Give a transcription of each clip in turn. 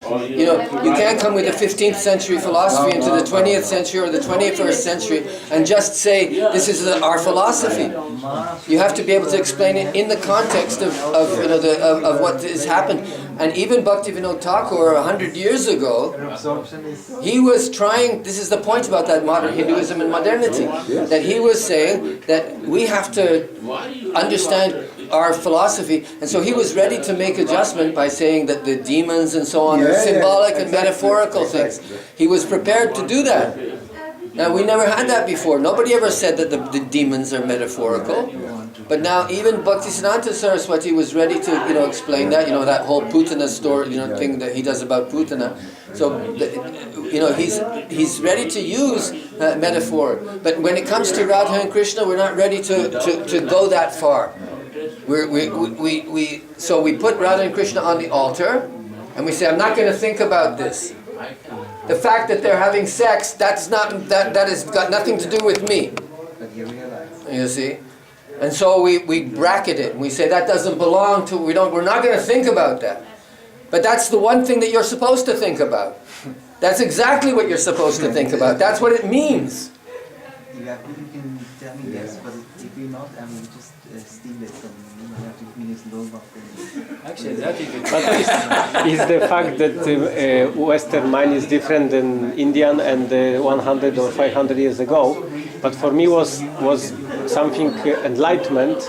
You know, you can't come with a 15th century philosophy into the 20th century or the 21st century and just say, this is our philosophy. You have to be able to explain it in the context of what has happened. And even Bhaktivinoda Thakur, 100 years ago, he was trying, this is the point about that modern Hinduism and modernity, that he was saying that we have to understand our philosophy, and so he was ready to make adjustment by saying that the demons and so on are symbolic and metaphorical things. He was prepared to do that. Now, we never had that before. Nobody ever said that the demons are metaphorical. But now even Bhaktisiddhanta Saraswati was ready to, explain that, that whole Putana story, thing that he does about Putana. So, he's ready to use metaphor. But when it comes to Radha and Krishna, we're not ready to go that far. So we put Radha and Krishna on the altar, and we say, I'm not going to think about this. The fact that they're having sex, that has got nothing to do with me. You see? And so we bracket it, and we say that doesn't belong to, we're not going to think about that. But that's the one thing that you're supposed to think about. That's exactly what you're supposed to think about. That's what it means. Yeah, you can tell me yes, but if you're not, I mean, just steal it from me. You have to give me this low buffet. Actually, that is the fact that Western mind is different than Indian and 100 or 500 years ago. But for me was something enlightenment,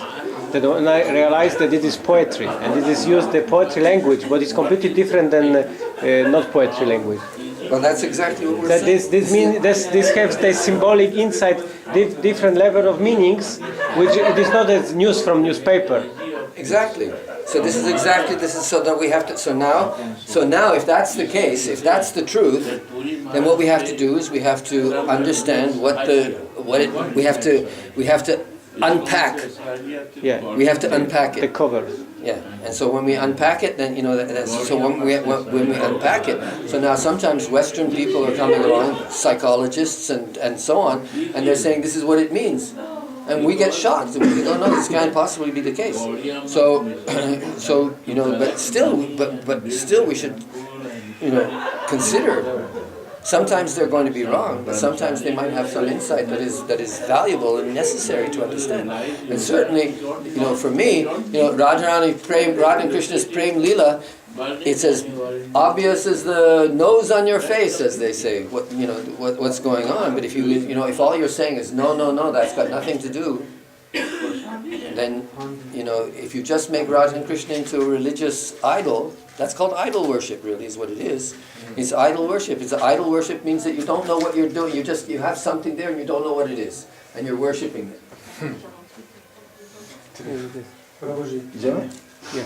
that when I realized that it is poetry and it is used the poetry language, but it's completely different than not poetry language. Well, that's exactly what we're saying. This has the symbolic insight, different level of meanings, which it is not as news from newspaper. Exactly. So this is so that we have to. So now, if that's the case, if that's the truth, then what we have to do is we have to understand we have to unpack. Yeah. We have to unpack it. The cover. Yeah, and so when we unpack it, then when we unpack it. So now sometimes Western people are coming along, psychologists and so on, and they're saying this is what it means, and we get shocked and we think, oh no, this can't possibly be the case. So, but still we should, consider. Sometimes they're going to be wrong, but sometimes they might have some insight that is valuable and necessary to understand. And certainly, for me, Radha and Krishna's Prem Leela, it's as obvious as the nose on your face, as they say. What's going on? But if if all you're saying is no, that's got nothing to do, then if you just make Radha and Krishna into a religious idol, that's called idol worship. Really, is what it is. It's idol worship. Idol worship means that you don't know what you're doing. You have something there and you don't know what it is, and you're worshiping it. Idziemy? Yeah.